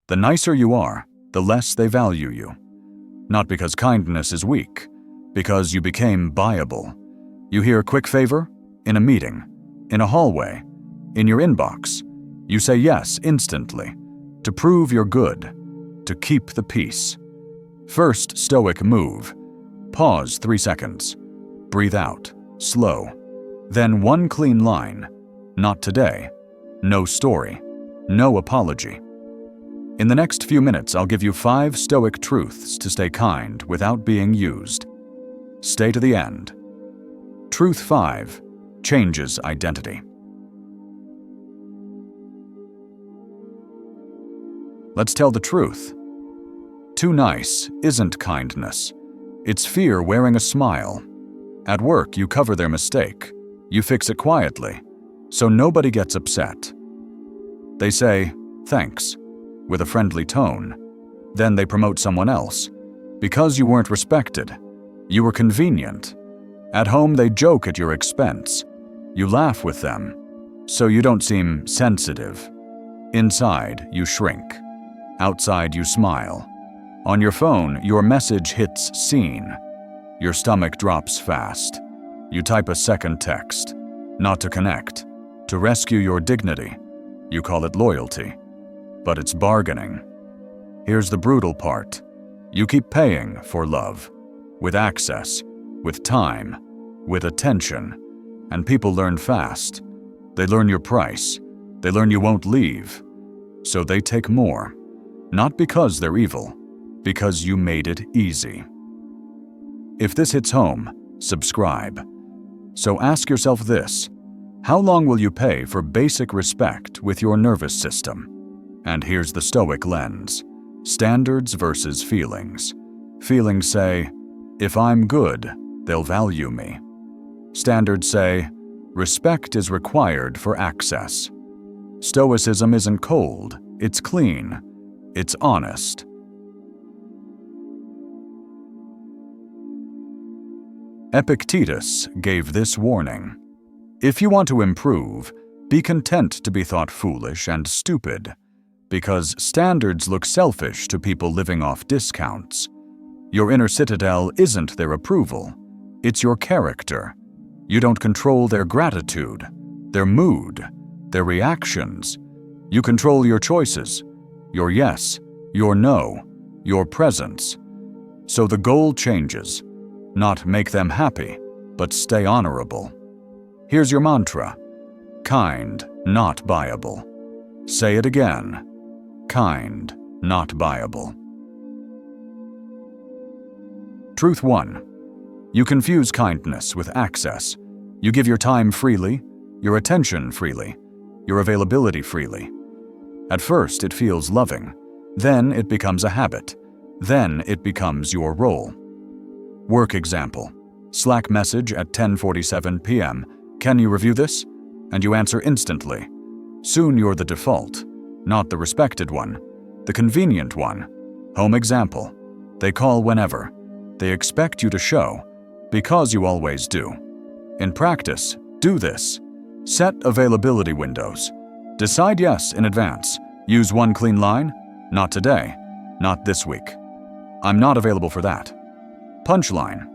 The nicer you are, the less they value you. Not because kindness is weak, because you became buyable. You hear quick favor? In a meeting, in a hallway, in your inbox. You say yes instantly, to prove you're good, to keep the peace. First Stoic move. Pause 3 seconds. Breathe out, slow. Then one clean line. Not today. No story. No apology. In the next few minutes, I'll give you 5 Stoic truths to stay kind without being used. Stay to the end. Truth 5. Changes identity. Let's tell the truth. Too nice isn't kindness. It's fear wearing a smile. At work, you cover their mistake. You fix it quietly, so nobody gets upset. They say, thanks, with a friendly tone. Then they promote someone else. Because you weren't respected. You were convenient. At home, they joke at your expense. You laugh with them, so you don't seem sensitive. Inside, you shrink. Outside, you smile. On your phone, your message hits seen. Your stomach drops fast. You type a second text, not to connect, to rescue your dignity. You call it loyalty, but it's bargaining. Here's the brutal part. You keep paying for love, with access, with time, with attention, and people learn fast. They learn your price. They learn you won't leave. So they take more, not because they're evil, because you made it easy. If this hits home, subscribe. So ask yourself this: how long will you pay for basic respect with your nervous system? And here's the Stoic lens: standards versus feelings. Feelings say, if I'm good, they'll value me. Standards say, respect is required for access. Stoicism isn't cold, it's clean, it's honest. Epictetus gave this warning: if you want to improve, be content to be thought foolish and stupid, because standards look selfish to people living off discounts. Your inner citadel isn't their approval, it's your character. You don't control their gratitude, their mood, their reactions. You control your choices, your yes, your no, your presence. So the goal changes. Not make them happy, but stay honorable. Here's your mantra: kind, not buyable. Say it again: kind, not buyable. Truth 1. You confuse kindness with access. You give your time freely, your attention freely, your availability freely. At first, it feels loving. Then it becomes a habit. Then it becomes your role. Work example. Slack message at 10:47 p.m. Can you review this? And you answer instantly. Soon you're the default, not the respected one, the convenient one. Home example. They call whenever. They expect you to show, because you always do. In practice, do this. Set availability windows. Decide yes in advance. Use one clean line. Not today. Not this week. I'm not available for that. Punchline: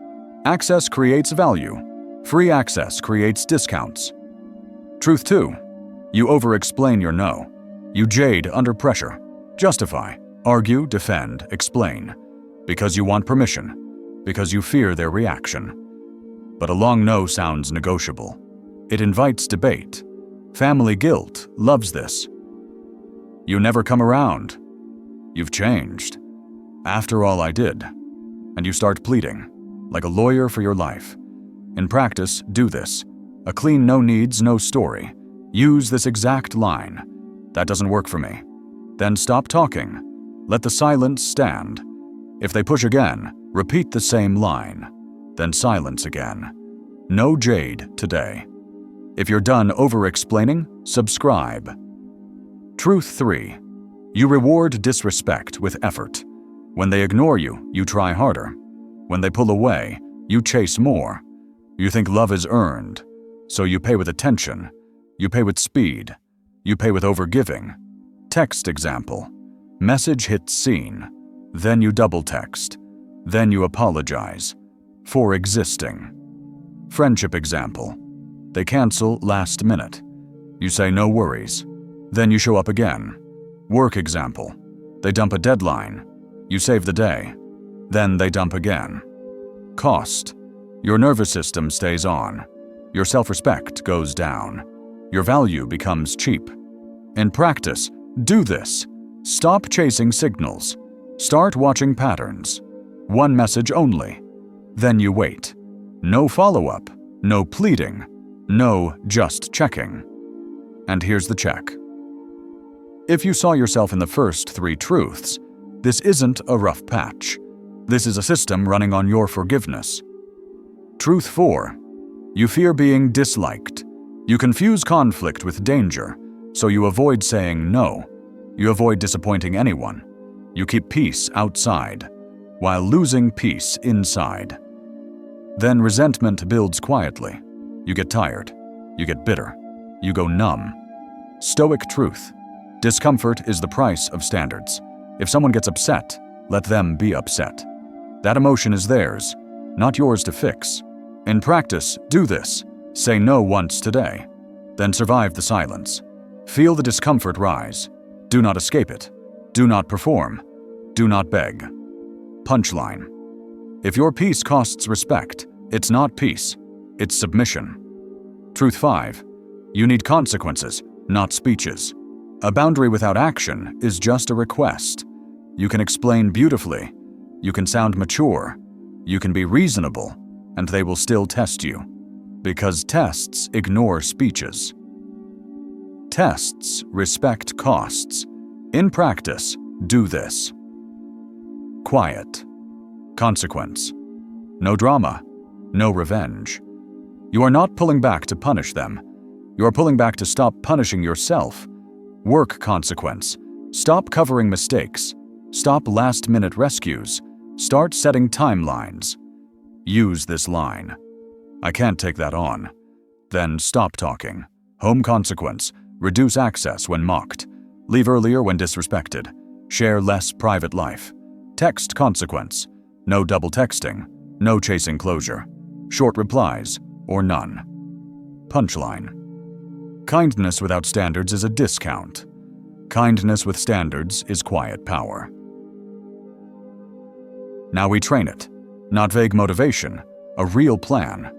access creates value. Free access creates discounts. Truth 2. You over-explain your no. You jade under pressure. Justify, argue, defend, explain. Because you want permission. Because you fear their reaction. But a long no sounds negotiable. It invites debate. Family guilt loves this. You never come around. You've changed. After all I did. And you start pleading, like a lawyer for your life. In practice, do this. A clean no needs no story. Use this exact line. That doesn't work for me. Then stop talking. Let the silence stand. If they push again, repeat the same line. Then silence again. No jade today. If you're done over-explaining, subscribe. Truth 3. You reward disrespect with effort. When they ignore you, you try harder. When they pull away, you chase more. You think love is earned, so you pay with attention. You pay with speed. You pay with overgiving. Text example. Message hits seen. Then you double text. Then you apologize for existing. Friendship example. They cancel last minute. You say no worries. Then you show up again. Work example. They dump a deadline. You save the day. Then they dump again. Cost. Your nervous system stays on. Your self-respect goes down. Your value becomes cheap. In practice, do this. Stop chasing signals. Start watching patterns. One message only. Then you wait. No follow-up. No pleading. No just checking. And here's the check. If you saw yourself in the first 3 truths, this isn't a rough patch. This is a system running on your forgiveness. Truth 4. You fear being disliked. You confuse conflict with danger, so you avoid saying no. You avoid disappointing anyone. You keep peace outside, while losing peace inside. Then resentment builds quietly. You get tired. You get bitter. You go numb. Stoic truth. Discomfort is the price of standards. If someone gets upset, let them be upset. That emotion is theirs, not yours to fix. In practice, do this. Say no once today. Then survive the silence. Feel the discomfort rise. Do not escape it. Do not perform. Do not beg. Punchline. If your peace costs respect, it's not peace. It's submission. Truth 5. You need consequences, not speeches. A boundary without action is just a request. You can explain beautifully. You can sound mature. You can be reasonable, and they will still test you. Because tests ignore speeches. Tests respect costs. In practice, do this. Quiet. Consequence. No drama. No revenge. You are not pulling back to punish them. You are pulling back to stop punishing yourself. Work consequence. Stop covering mistakes. Stop last-minute rescues. Start setting timelines. Use this line. I can't take that on. Then stop talking. Home consequence. Reduce access when mocked. Leave earlier when disrespected. Share less private life. Text consequence. No double texting. No chasing closure. Short replies or none. Punchline. Kindness without standards is a discount. Kindness with standards is quiet power. Now we train it. Not vague motivation, a real plan.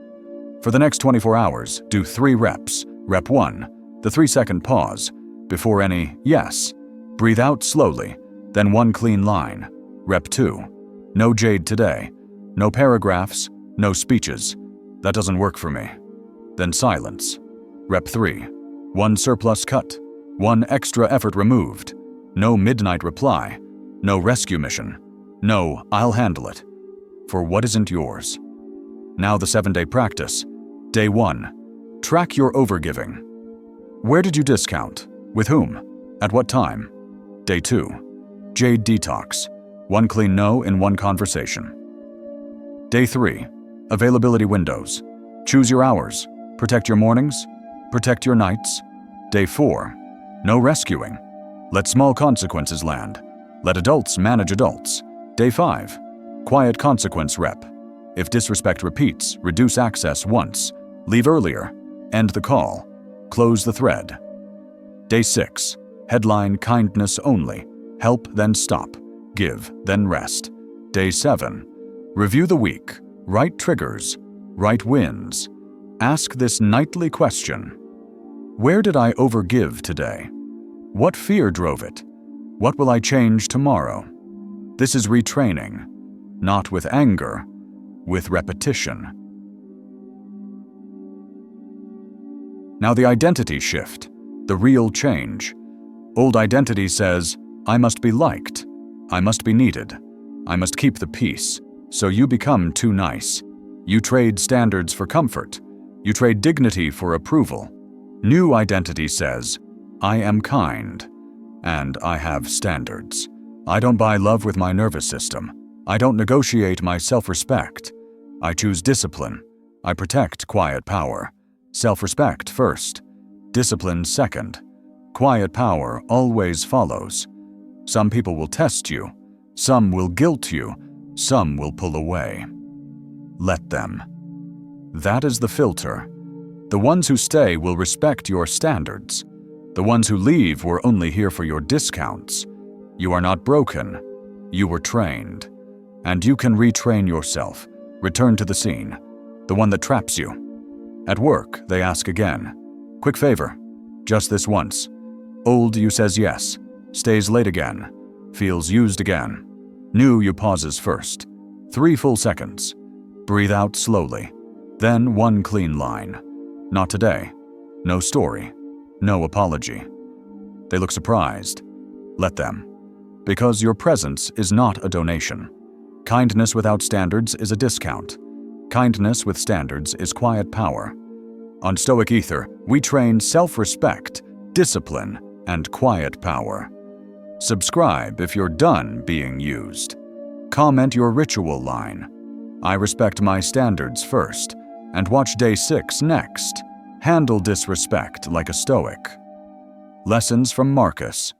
For the next 24 hours, do 3 reps. Rep 1, the 3-second pause. Before any yes, breathe out slowly, then 1 clean line. Rep 2, no jade today. No paragraphs, no speeches. That doesn't work for me. Then silence. Rep 3, 1 surplus cut. 1 extra effort removed. No midnight reply. No rescue mission. No, I'll handle it. For what isn't yours. Now the 7-day practice. Day 1. Track your overgiving. Where did you discount? With whom? At what time? Day 2. Jade detox. 1 clean no in 1 conversation. Day 3. Availability windows. Choose your hours. Protect your mornings. Protect your nights. Day 4. No rescuing. Let small consequences land. Let adults manage adults. Day 5. Quiet consequence rep. If disrespect repeats, reduce access once. Leave earlier. End the call. Close the thread. Day 6. Headline kindness only. Help, then stop. Give, then rest. Day 7. Review the week. Write triggers. Write wins. Ask this nightly question. Where did I overgive today? What fear drove it? What will I change tomorrow? This is retraining. Not with anger, with repetition. Now the identity shift, the real change. Old identity says, I must be liked. I must be needed. I must keep the peace. So you become too nice. You trade standards for comfort. You trade dignity for approval. New identity says, I am kind, and I have standards. I don't buy love with my nervous system. I don't negotiate my self-respect. I choose discipline. I protect quiet power. Self-respect first. Discipline second. Quiet power always follows. Some people will test you. Some will guilt you. Some will pull away. Let them. That is the filter. The ones who stay will respect your standards. The ones who leave were only here for your discounts. You are not broken. You were trained. And you can retrain yourself. Return to the scene, the one that traps you. At work, they ask again. Quick favor. Just this once. Old you says yes. Stays late again. Feels used again. New you pauses first. 3 full seconds. Breathe out slowly. Then 1 clean line. Not today. No story. No apology. They look surprised. Let them. Because your presence is not a donation. Kindness without standards is a discount. Kindness with standards is quiet power. On Stoic Ether, we train self-respect, discipline, and quiet power. Subscribe if you're done being used. Comment your ritual line. I respect my standards first, and watch Day 6 next. Handle disrespect like a Stoic. Lessons from Marcus.